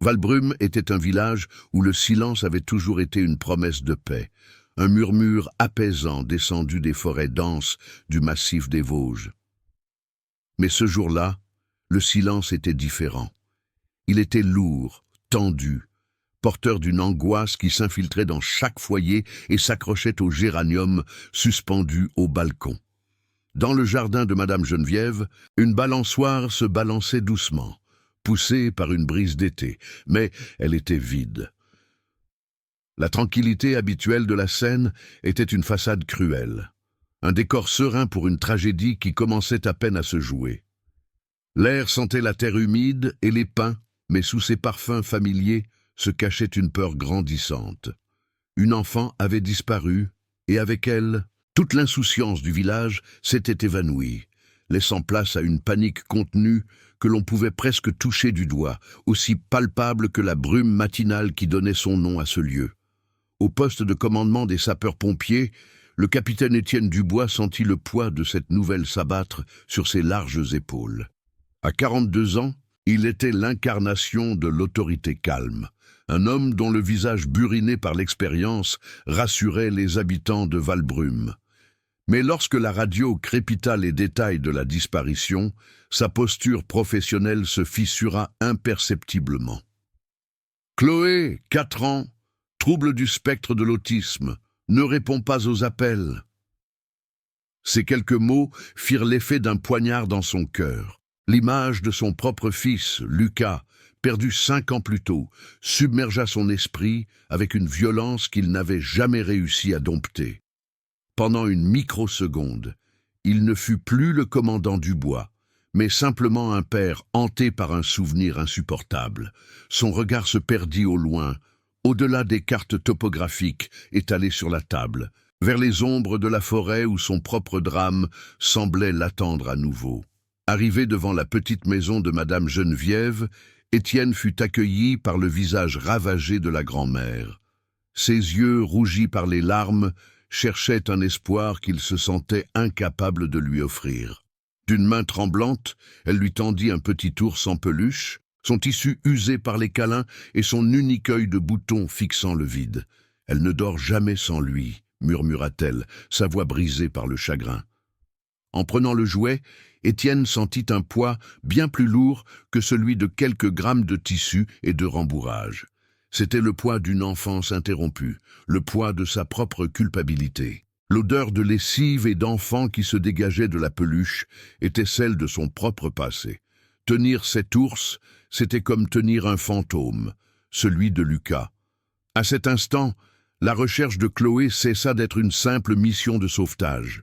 Valbrumm était un village où le silence avait toujours été une promesse de paix, un murmure apaisant descendu des forêts denses du massif des Vosges. Mais ce jour-là, le silence était différent. Il était lourd, tendu, porteur d'une angoisse qui s'infiltrait dans chaque foyer et s'accrochait aux géraniums suspendus au balcon. Dans le jardin de Madame Geneviève, une balançoire se balançait doucement, poussée par une brise d'été, mais elle était vide. La tranquillité habituelle de la scène était une façade cruelle, un décor serein pour une tragédie qui commençait à peine à se jouer. L'air sentait la terre humide et les pins, mais sous ses parfums familiers se cachait une peur grandissante. Une enfant avait disparu, et avec elle, toute l'insouciance du village s'était évanouie, laissant place à une panique contenue que l'on pouvait presque toucher du doigt, aussi palpable que la brume matinale qui donnait son nom à ce lieu. Au poste de commandement des sapeurs-pompiers, le capitaine Étienne Dubois sentit le poids de cette nouvelle s'abattre sur ses larges épaules. À 42 ans, il était l'incarnation de l'autorité calme, un homme dont le visage buriné par l'expérience rassurait les habitants de Valbrumm. Mais lorsque la radio crépita les détails de la disparition, sa posture professionnelle se fissura imperceptiblement. Chloé, 4 ans, trouble du spectre de l'autisme, ne répond pas aux appels. Ces quelques mots firent l'effet d'un poignard dans son cœur. L'image de son propre fils, Lucas, perdu 5 ans plus tôt, submergea son esprit avec une violence qu'il n'avait jamais réussi à dompter. Pendant une microseconde, il ne fut plus le commandant Dubois, mais simplement un père hanté par un souvenir insupportable. Son regard se perdit au loin, au-delà des cartes topographiques étalées sur la table, vers les ombres de la forêt où son propre drame semblait l'attendre à nouveau. Arrivé devant la petite maison de Madame Geneviève, Étienne fut accueilli par le visage ravagé de la grand-mère. Ses yeux, rougis par les larmes, cherchaient un espoir qu'il se sentait incapable de lui offrir. D'une main tremblante, elle lui tendit un petit ours en peluche, son tissu usé par les câlins et son unique œil de bouton fixant le vide. « Elle ne dort jamais sans lui », murmura-t-elle, sa voix brisée par le chagrin. En prenant le jouet, Étienne sentit un poids bien plus lourd que celui de quelques grammes de tissu et de rembourrage. C'était le poids d'une enfance interrompue, le poids de sa propre culpabilité. L'odeur de lessive et d'enfant qui se dégageait de la peluche était celle de son propre passé. Tenir cet ours, c'était comme tenir un fantôme, celui de Lucas. À cet instant, la recherche de Chloé cessa d'être une simple mission de sauvetage.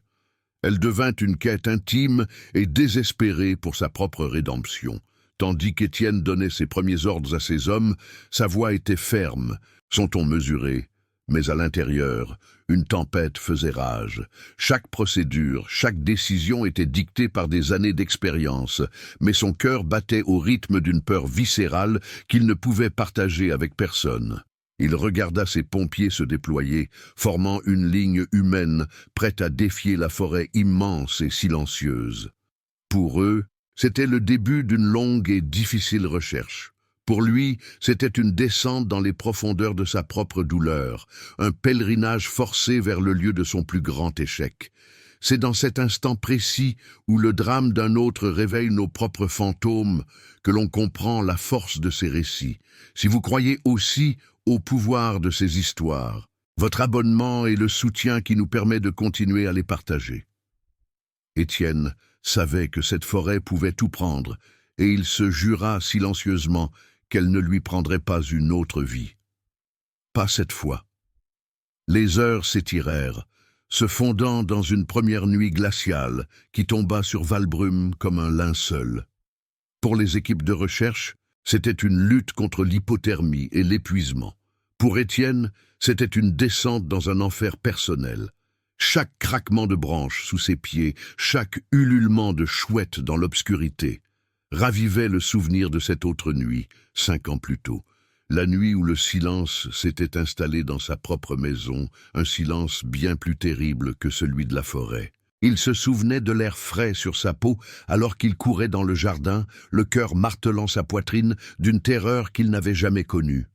Elle devint une quête intime et désespérée pour sa propre rédemption. Tandis qu'Étienne donnait ses premiers ordres à ses hommes, sa voix était ferme, son ton mesuré. Mais à l'intérieur, une tempête faisait rage. Chaque procédure, chaque décision était dictée par des années d'expérience, mais son cœur battait au rythme d'une peur viscérale qu'il ne pouvait partager avec personne. Il regarda ses pompiers se déployer, formant une ligne humaine, prête à défier la forêt immense et silencieuse. Pour eux, c'était le début d'une longue et difficile recherche. Pour lui, c'était une descente dans les profondeurs de sa propre douleur, un pèlerinage forcé vers le lieu de son plus grand échec. C'est dans cet instant précis où le drame d'un autre réveille nos propres fantômes que l'on comprend la force de ces récits. Si vous croyez aussi au pouvoir de ces histoires, votre abonnement est le soutien qui nous permet de continuer à les partager. Étienne savait que cette forêt pouvait tout prendre, et il se jura silencieusement qu'elle ne lui prendrait pas une autre vie. Pas cette fois. Les heures s'étirèrent, se fondant dans une première nuit glaciale qui tomba sur Valbrumm comme un linceul. Pour les équipes de recherche, c'était une lutte contre l'hypothermie et l'épuisement. Pour Étienne, c'était une descente dans un enfer personnel. Chaque craquement de branches sous ses pieds, chaque ululement de chouette dans l'obscurité, ravivait le souvenir de cette autre nuit, 5 ans plus tôt. La nuit où le silence s'était installé dans sa propre maison, un silence bien plus terrible que celui de la forêt. Il se souvenait de l'air frais sur sa peau alors qu'il courait dans le jardin, le cœur martelant sa poitrine d'une terreur qu'il n'avait jamais connue.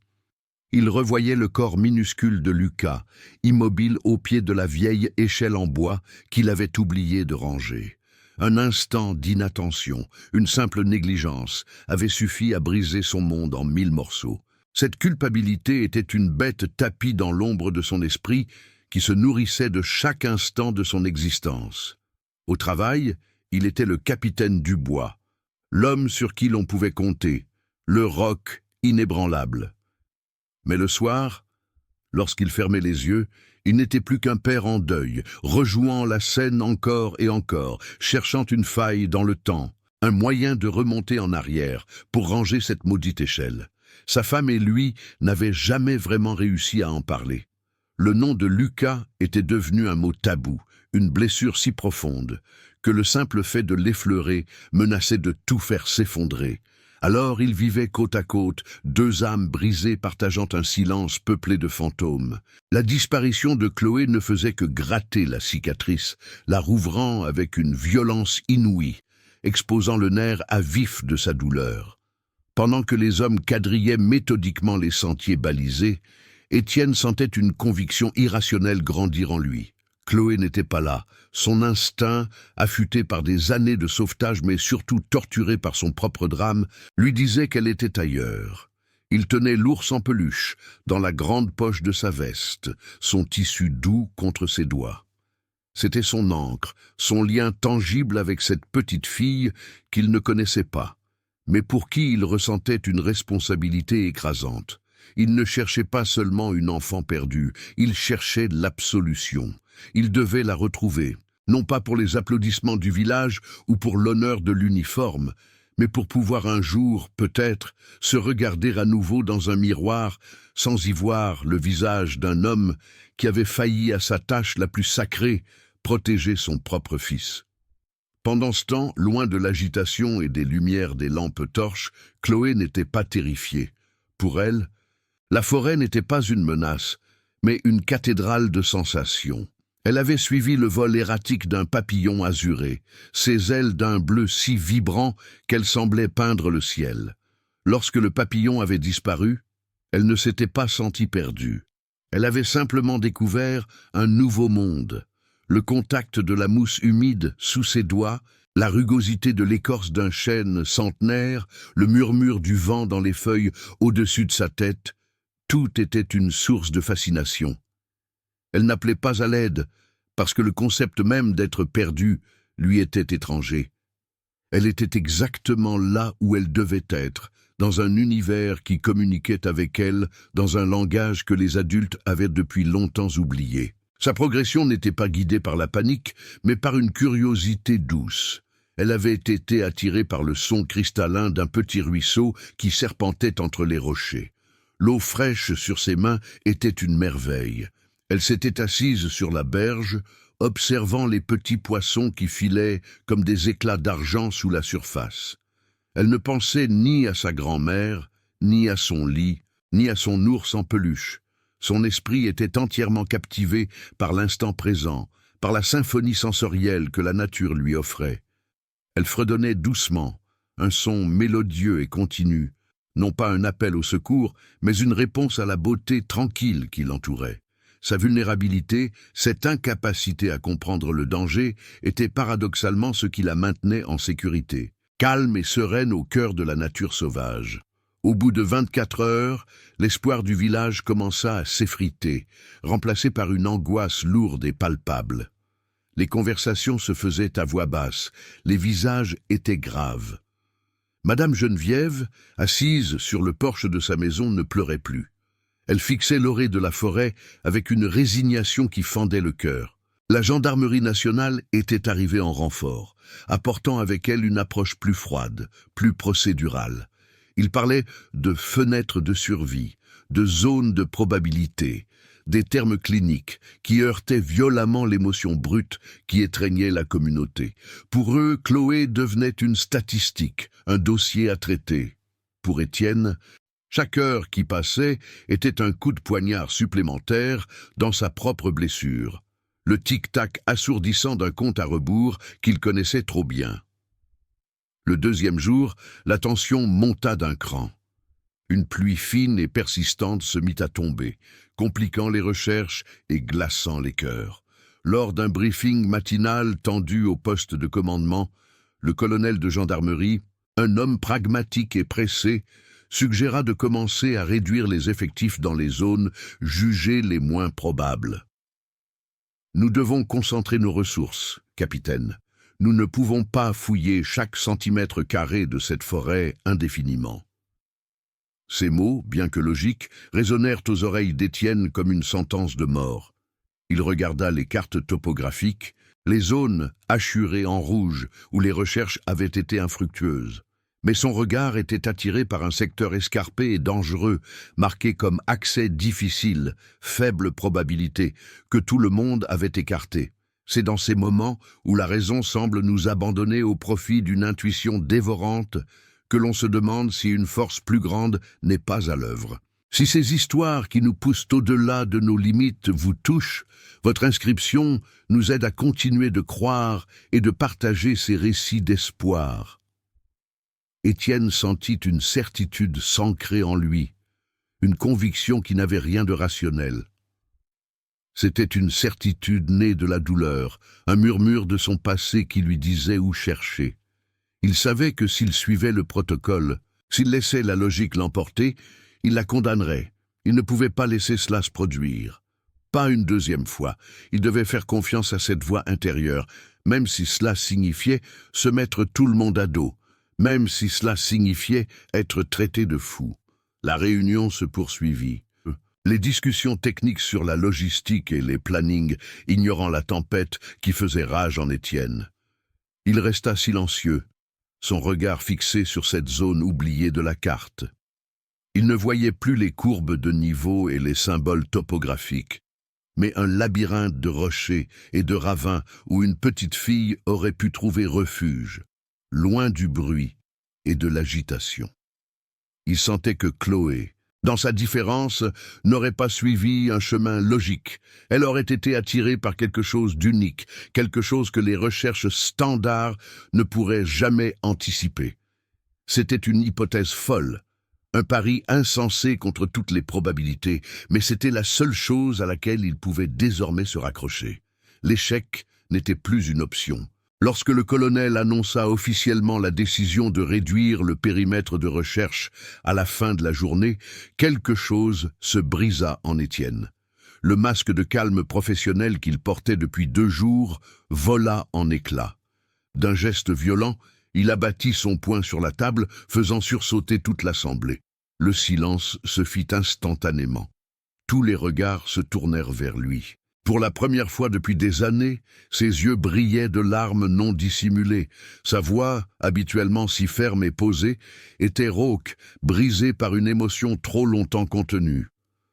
Il revoyait le corps minuscule de Lucas, immobile au pied de la vieille échelle en bois qu'il avait oublié de ranger. Un instant d'inattention, une simple négligence, avait suffi à briser son monde en 1000 morceaux. Cette culpabilité était une bête tapie dans l'ombre de son esprit qui se nourrissait de chaque instant de son existence. Au travail, il était le capitaine du bois, l'homme sur qui l'on pouvait compter, le roc inébranlable. Mais le soir, lorsqu'il fermait les yeux, il n'était plus qu'un père en deuil, rejouant la scène encore et encore, cherchant une faille dans le temps, un moyen de remonter en arrière pour ranger cette maudite échelle. Sa femme et lui n'avaient jamais vraiment réussi à en parler. Le nom de Lucas était devenu un mot tabou, une blessure si profonde, que le simple fait de l'effleurer menaçait de tout faire s'effondrer. Alors ils vivaient côte à côte, deux âmes brisées partageant un silence peuplé de fantômes. La disparition de Chloé ne faisait que gratter la cicatrice, la rouvrant avec une violence inouïe, exposant le nerf à vif de sa douleur. Pendant que les hommes quadrillaient méthodiquement les sentiers balisés, Étienne sentait une conviction irrationnelle grandir en lui. Chloé n'était pas là. Son instinct, affûté par des années de sauvetage mais surtout torturé par son propre drame, lui disait qu'elle était ailleurs. Il tenait l'ours en peluche, dans la grande poche de sa veste, son tissu doux contre ses doigts. C'était son ancre, son lien tangible avec cette petite fille qu'il ne connaissait pas, mais pour qui il ressentait une responsabilité écrasante. Il ne cherchait pas seulement une enfant perdue, il cherchait l'absolution. Il devait la retrouver, non pas pour les applaudissements du village ou pour l'honneur de l'uniforme, mais pour pouvoir un jour, peut-être, se regarder à nouveau dans un miroir sans y voir le visage d'un homme qui avait failli à sa tâche la plus sacrée, protéger son propre fils. Pendant ce temps, loin de l'agitation et des lumières des lampes torches, Chloé n'était pas terrifiée. Pour elle, la forêt n'était pas une menace, mais une cathédrale de sensations. Elle avait suivi le vol erratique d'un papillon azuré, ses ailes d'un bleu si vibrant qu'elles semblaient peindre le ciel. Lorsque le papillon avait disparu, elle ne s'était pas sentie perdue. Elle avait simplement découvert un nouveau monde. Le contact de la mousse humide sous ses doigts, la rugosité de l'écorce d'un chêne centenaire, le murmure du vent dans les feuilles au-dessus de sa tête, tout était une source de fascination. Elle n'appelait pas à l'aide, parce que le concept même d'être perdue lui était étranger. Elle était exactement là où elle devait être, dans un univers qui communiquait avec elle dans un langage que les adultes avaient depuis longtemps oublié. Sa progression n'était pas guidée par la panique, mais par une curiosité douce. Elle avait été attirée par le son cristallin d'un petit ruisseau qui serpentait entre les rochers. L'eau fraîche sur ses mains était une merveille. Elle s'était assise sur la berge, observant les petits poissons qui filaient comme des éclats d'argent sous la surface. Elle ne pensait ni à sa grand-mère, ni à son lit, ni à son ours en peluche. Son esprit était entièrement captivé par l'instant présent, par la symphonie sensorielle que la nature lui offrait. Elle fredonnait doucement, un son mélodieux et continu, non pas un appel au secours, mais une réponse à la beauté tranquille qui l'entourait. Sa vulnérabilité, cette incapacité à comprendre le danger, était paradoxalement ce qui la maintenait en sécurité, calme et sereine au cœur de la nature sauvage. Au bout de 24 heures, l'espoir du village commença à s'effriter, remplacé par une angoisse lourde et palpable. Les conversations se faisaient à voix basse, les visages étaient graves. Madame Geneviève, assise sur le porche de sa maison, ne pleurait plus. Elle fixait l'orée de la forêt avec une résignation qui fendait le cœur. La gendarmerie nationale était arrivée en renfort, apportant avec elle une approche plus froide, plus procédurale. Il parlait de fenêtres de survie, de zones de probabilité, des termes cliniques qui heurtaient violemment l'émotion brute qui étreignait la communauté. Pour eux, Chloé devenait une statistique, un dossier à traiter. Pour Étienne, chaque heure qui passait était un coup de poignard supplémentaire dans sa propre blessure. le tic-tac assourdissant d'un compte à rebours qu'il connaissait trop bien. Le deuxième jour, la tension monta d'un cran. Une pluie fine et persistante se mit à tomber, compliquant les recherches et glaçant les cœurs. Lors d'un briefing matinal tendu au poste de commandement, le colonel de gendarmerie, un homme pragmatique et pressé, suggéra de commencer à réduire les effectifs dans les zones jugées les moins probables. « Nous devons concentrer nos ressources, capitaine. Nous ne pouvons pas fouiller chaque centimètre carré de cette forêt indéfiniment. » Ces mots, bien que logiques, résonnèrent aux oreilles d'Étienne comme une sentence de mort. Il regarda les cartes topographiques, les zones hachurées en rouge où les recherches avaient été infructueuses. Mais son regard était attiré par un secteur escarpé et dangereux, marqué comme accès difficile, faible probabilité, que tout le monde avait écarté. C'est dans ces moments où la raison semble nous abandonner au profit d'une intuition dévorante que l'on se demande si une force plus grande n'est pas à l'œuvre. Si ces histoires qui nous poussent au-delà de nos limites vous touchent, votre inscription nous aide à continuer de croire et de partager ces récits d'espoir. Étienne sentit une certitude s'ancrer en lui, une conviction qui n'avait rien de rationnel. C'était une certitude née de la douleur, un murmure de son passé qui lui disait où chercher. Il savait que s'il suivait le protocole, s'il laissait la logique l'emporter, il la condamnerait. Il ne pouvait pas laisser cela se produire. Pas une deuxième fois. Il devait faire confiance à cette voix intérieure, même si cela signifiait se mettre tout le monde à dos, même si cela signifiait être traité de fou. La réunion se poursuivit. Les discussions techniques sur la logistique et les plannings, ignorant la tempête qui faisait rage en Étienne. Il resta silencieux, son regard fixé sur cette zone oubliée de la carte. Il ne voyait plus les courbes de niveau et les symboles topographiques, mais un labyrinthe de rochers et de ravins où une petite fille aurait pu trouver refuge, loin du bruit et de l'agitation. Il sentait que Chloé, dans sa différence, n'aurait pas suivi un chemin logique. Elle aurait été attirée par quelque chose d'unique, quelque chose que les recherches standards ne pourraient jamais anticiper. C'était une hypothèse folle, un pari insensé contre toutes les probabilités, mais c'était la seule chose à laquelle il pouvait désormais se raccrocher. L'échec n'était plus une option. Lorsque le colonel annonça officiellement la décision de réduire le périmètre de recherche à la fin de la journée, quelque chose se brisa en Étienne. Le masque de calme professionnel qu'il portait depuis 2 jours vola en éclats. D'un geste violent, il abattit son poing sur la table, faisant sursauter toute l'assemblée. Le silence se fit instantanément. Tous les regards se tournèrent vers lui. Pour la première fois depuis des années, ses yeux brillaient de larmes non dissimulées. Sa voix, habituellement si ferme et posée, était rauque, brisée par une émotion trop longtemps contenue.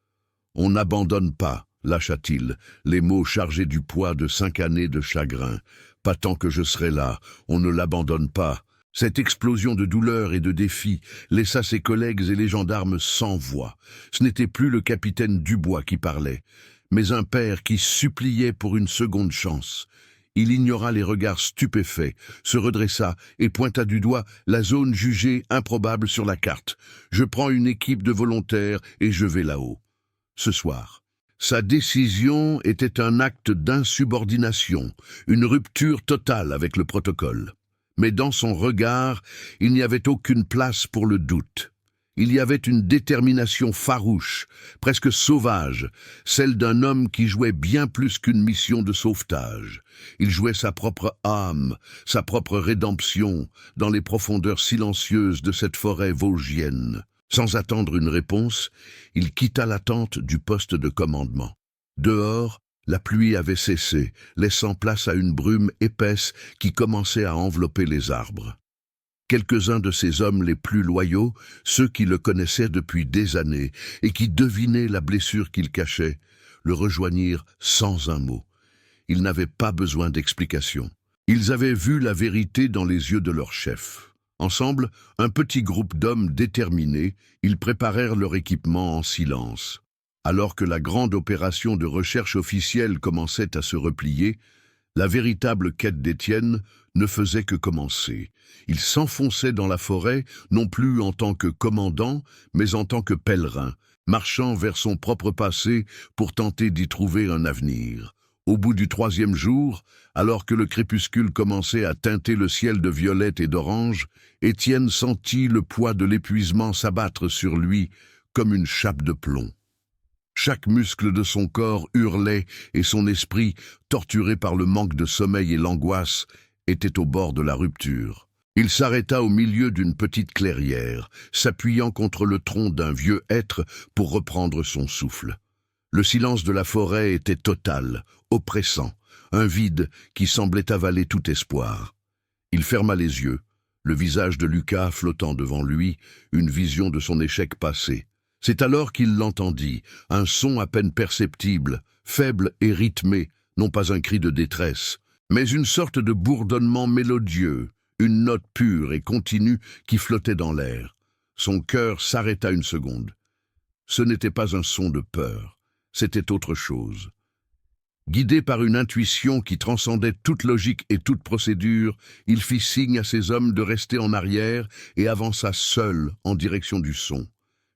« On n'abandonne pas », lâcha-t-il, les mots chargés du poids de 5 années de chagrin. « Pas tant que je serai là, on ne l'abandonne pas. » Cette explosion de douleur et de défi laissa ses collègues et les gendarmes sans voix. Ce n'était plus le capitaine Dubois qui parlait, mais un père qui suppliait pour une seconde chance. Il ignora les regards stupéfaits, se redressa et pointa du doigt la zone jugée improbable sur la carte. « Je prends une équipe de volontaires et je vais là-haut. » Ce soir. Sa décision était un acte d'insubordination, une rupture totale avec le protocole. Mais dans son regard, il n'y avait aucune place pour le doute. Il y avait une détermination farouche, presque sauvage, celle d'un homme qui jouait bien plus qu'une mission de sauvetage. Il jouait sa propre âme, sa propre rédemption, dans les profondeurs silencieuses de cette forêt vosgienne. Sans attendre une réponse, il quitta la tente du poste de commandement. Dehors, la pluie avait cessé, laissant place à une brume épaisse qui commençait à envelopper les arbres. Quelques-uns de ces hommes les plus loyaux, ceux qui le connaissaient depuis des années et qui devinaient la blessure qu'il cachait, le rejoignirent sans un mot. Ils n'avaient pas besoin d'explication. Ils avaient vu la vérité dans les yeux de leur chef. Ensemble, un petit groupe d'hommes déterminés, ils préparèrent leur équipement en silence. Alors que la grande opération de recherche officielle commençait à se replier, la véritable quête d'Étienne ne faisait que commencer. Il s'enfonçait dans la forêt, non plus en tant que commandant, mais en tant que pèlerin, marchant vers son propre passé pour tenter d'y trouver un avenir. Au bout du 3e jour, alors que le crépuscule commençait à teinter le ciel de violette et d'orange, Étienne sentit le poids de l'épuisement s'abattre sur lui comme une chape de plomb. Chaque muscle de son corps hurlait et son esprit, torturé par le manque de sommeil et l'angoisse, était au bord de la rupture. Il s'arrêta au milieu d'une petite clairière, s'appuyant contre le tronc d'un vieux hêtre pour reprendre son souffle. Le silence de la forêt était total, oppressant, un vide qui semblait avaler tout espoir. Il ferma les yeux, le visage de Lucas flottant devant lui, une vision de son échec passé. C'est alors qu'il l'entendit, un son à peine perceptible, faible et rythmé, non pas un cri de détresse, mais une sorte de bourdonnement mélodieux, une note pure et continue qui flottait dans l'air. Son cœur s'arrêta une seconde. Ce n'était pas un son de peur, c'était autre chose. Guidé par une intuition qui transcendait toute logique et toute procédure, il fit signe à ses hommes de rester en arrière et avança seul en direction du son.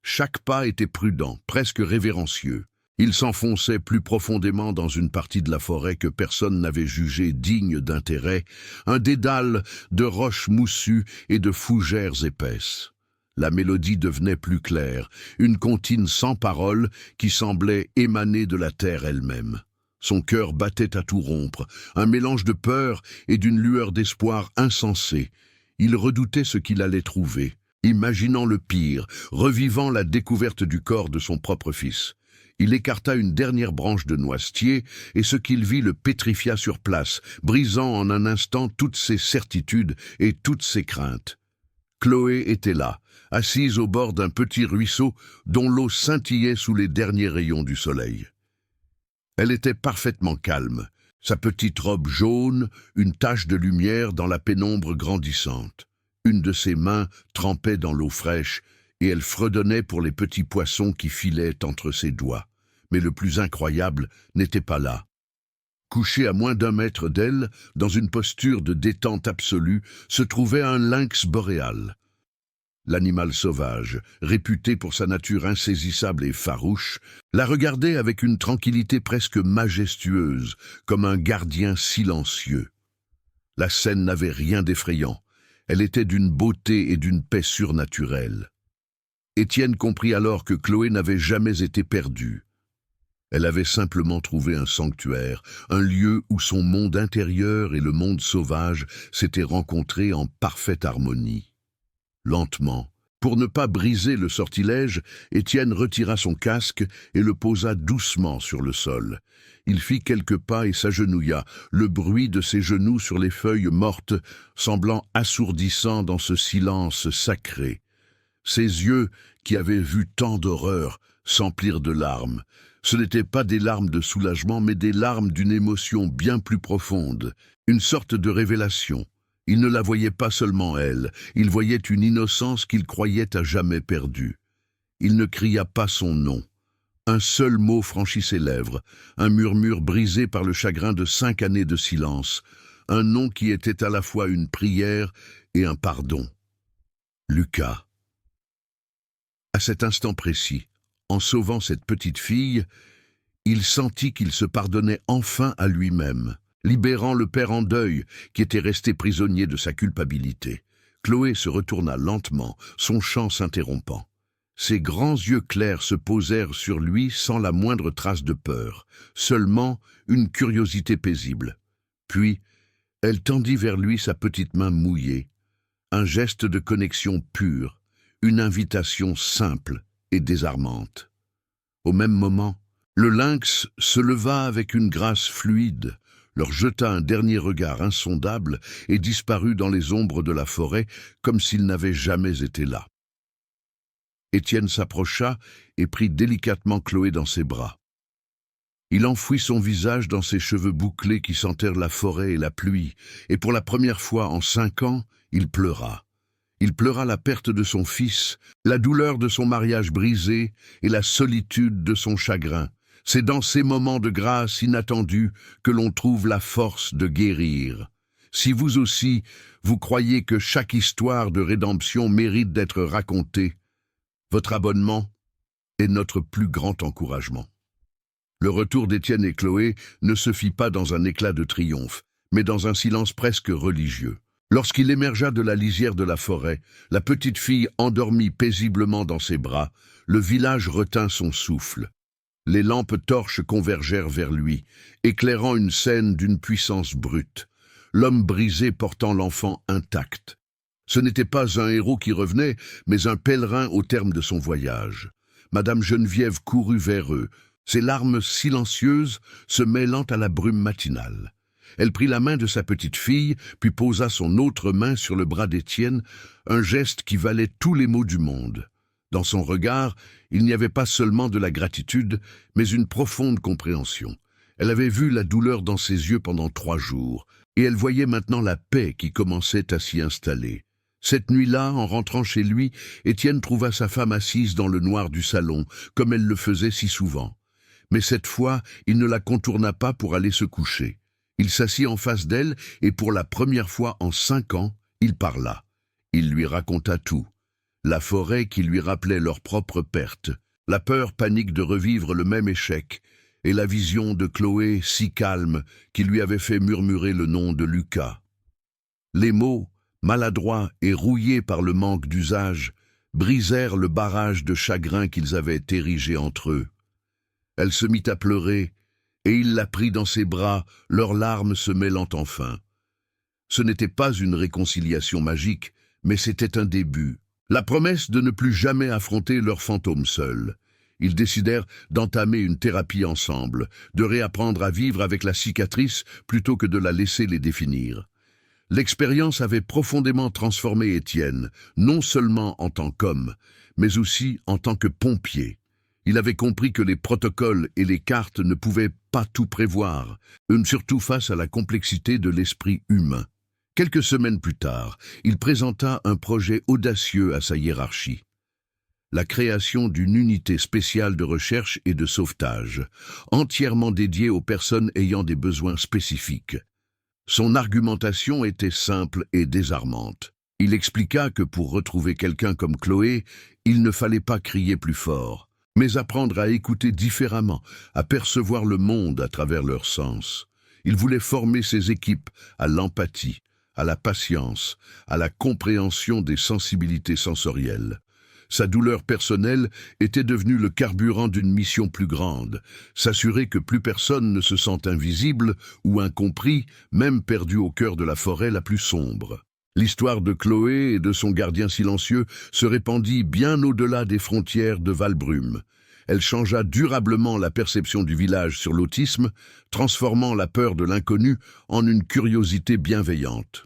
Chaque pas était prudent, presque révérencieux. Il s'enfonçait plus profondément dans une partie de la forêt que personne n'avait jugée digne d'intérêt, un dédale de roches moussues et de fougères épaisses. La mélodie devenait plus claire, une comptine sans parole qui semblait émaner de la terre elle-même. Son cœur battait à tout rompre, un mélange de peur et d'une lueur d'espoir insensée. Il redoutait ce qu'il allait trouver, imaginant le pire, revivant la découverte du corps de son propre fils. Il écarta une dernière branche de noisetier, et ce qu'il vit le pétrifia sur place, brisant en un instant toutes ses certitudes et toutes ses craintes. Chloé était là, assise au bord d'un petit ruisseau dont l'eau scintillait sous les derniers rayons du soleil. Elle était parfaitement calme, sa petite robe jaune, une tache de lumière dans la pénombre grandissante. Une de ses mains trempait dans l'eau fraîche, et elle fredonnait pour les petits poissons qui filaient entre ses doigts. Mais le plus incroyable n'était pas là. Couché à moins d'1 mètre d'elle, dans une posture de détente absolue, se trouvait un lynx boréal. L'animal sauvage, réputé pour sa nature insaisissable et farouche, la regardait avec une tranquillité presque majestueuse, comme un gardien silencieux. La scène n'avait rien d'effrayant. Elle était d'une beauté et d'une paix surnaturelle. Étienne comprit alors que Chloé n'avait jamais été perdue. Elle avait simplement trouvé un sanctuaire, un lieu où son monde intérieur et le monde sauvage s'étaient rencontrés en parfaite harmonie. Lentement, pour ne pas briser le sortilège, Étienne retira son casque et le posa doucement sur le sol. Il fit quelques pas et s'agenouilla, le bruit de ses genoux sur les feuilles mortes semblant assourdissant dans ce silence sacré. Ses yeux, qui avaient vu tant d'horreurs, s'emplirent de larmes. Ce n'étaient pas des larmes de soulagement, mais des larmes d'une émotion bien plus profonde, une sorte de révélation. Il ne la voyait pas seulement elle, il voyait une innocence qu'il croyait à jamais perdue. Il ne cria pas son nom. Un seul mot franchit ses lèvres, un murmure brisé par le chagrin de 5 années de silence, un nom qui était à la fois une prière et un pardon. Lucas. À cet instant précis, en sauvant cette petite fille, il sentit qu'il se pardonnait enfin à lui-même, libérant le père en deuil qui était resté prisonnier de sa culpabilité. Chloé se retourna lentement, son chant s'interrompant. Ses grands yeux clairs se posèrent sur lui sans la moindre trace de peur, seulement une curiosité paisible. Puis, elle tendit vers lui sa petite main mouillée, un geste de connexion pure, une invitation simple et désarmante. Au même moment, le lynx se leva avec une grâce fluide, leur jeta un dernier regard insondable et disparut dans les ombres de la forêt comme s'il n'avait jamais été là. Étienne s'approcha et prit délicatement Chloé dans ses bras. Il enfouit son visage dans ses cheveux bouclés qui sentèrent la forêt et la pluie, et pour la première fois en 5 ans, il pleura. Il pleura la perte de son fils, la douleur de son mariage brisé et la solitude de son chagrin. C'est dans ces moments de grâce inattendus que l'on trouve la force de guérir. Si vous aussi, vous croyez que chaque histoire de rédemption mérite d'être racontée, votre abonnement est notre plus grand encouragement. Le retour d'Étienne et Chloé ne se fit pas dans un éclat de triomphe, mais dans un silence presque religieux. Lorsqu'il émergea de la lisière de la forêt, la petite fille endormie paisiblement dans ses bras, le village retint son souffle. Les lampes torches convergèrent vers lui, éclairant une scène d'une puissance brute. L'homme brisé portant l'enfant intact. Ce n'était pas un héros qui revenait, mais un pèlerin au terme de son voyage. Madame Geneviève courut vers eux, ses larmes silencieuses se mêlant à la brume matinale. Elle prit la main de sa petite fille, puis posa son autre main sur le bras d'Étienne, un geste qui valait tous les maux du monde. Dans son regard, il n'y avait pas seulement de la gratitude, mais une profonde compréhension. Elle avait vu la douleur dans ses yeux pendant 3 jours, et elle voyait maintenant la paix qui commençait à s'y installer. Cette nuit-là, en rentrant chez lui, Étienne trouva sa femme assise dans le noir du salon, comme elle le faisait si souvent. Mais cette fois, il ne la contourna pas pour aller se coucher. Il s'assit en face d'elle, et pour la première fois en 5 ans, il parla. Il lui raconta tout. La forêt qui lui rappelait leur propre perte, la peur panique de revivre le même échec, et la vision de Chloé si calme qui lui avait fait murmurer le nom de Lucas. Les mots, maladroits et rouillés par le manque d'usage, brisèrent le barrage de chagrin qu'ils avaient érigé entre eux. Elle se mit à pleurer, et il la prit dans ses bras, leurs larmes se mêlant enfin. Ce n'était pas une réconciliation magique, mais c'était un début. La promesse de ne plus jamais affronter leurs fantômes seuls. Ils décidèrent d'entamer une thérapie ensemble, de réapprendre à vivre avec la cicatrice plutôt que de la laisser les définir. L'expérience avait profondément transformé Étienne, non seulement en tant qu'homme, mais aussi en tant que pompier. Il avait compris que les protocoles et les cartes ne pouvaient pas tout prévoir, surtout face à la complexité de l'esprit humain. Quelques semaines plus tard, il présenta un projet audacieux à sa hiérarchie. La création d'une unité spéciale de recherche et de sauvetage, entièrement dédiée aux personnes ayant des besoins spécifiques. Son argumentation était simple et désarmante. Il expliqua que pour retrouver quelqu'un comme Chloé, il ne fallait pas crier plus fort, mais apprendre à écouter différemment, à percevoir le monde à travers leurs sens. Il voulait former ses équipes à l'empathie, à la patience, à la compréhension des sensibilités sensorielles. Sa douleur personnelle était devenue le carburant d'une mission plus grande, s'assurer que plus personne ne se sente invisible ou incompris, même perdu au cœur de la forêt la plus sombre. L'histoire de Chloé et de son gardien silencieux se répandit bien au-delà des frontières de Valbrume. Elle changea durablement la perception du village sur l'autisme, transformant la peur de l'inconnu en une curiosité bienveillante.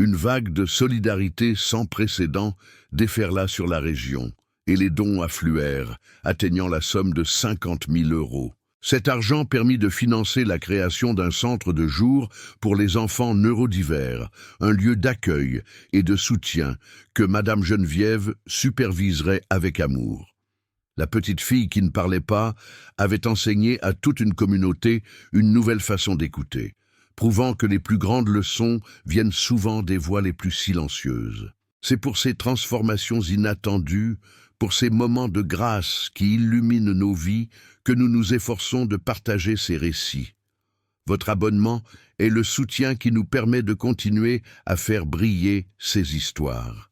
Une vague de solidarité sans précédent déferla sur la région, et les dons affluèrent, atteignant la somme de 50 000 €. Cet argent permit de financer la création d'un centre de jour pour les enfants neurodivers, un lieu d'accueil et de soutien que Madame Geneviève superviserait avec amour. La petite fille qui ne parlait pas avait enseigné à toute une communauté une nouvelle façon d'écouter, prouvant que les plus grandes leçons viennent souvent des voix les plus silencieuses. C'est pour ces transformations inattendues, pour ces moments de grâce qui illuminent nos vies, que nous nous efforçons de partager ces récits. Votre abonnement est le soutien qui nous permet de continuer à faire briller ces histoires.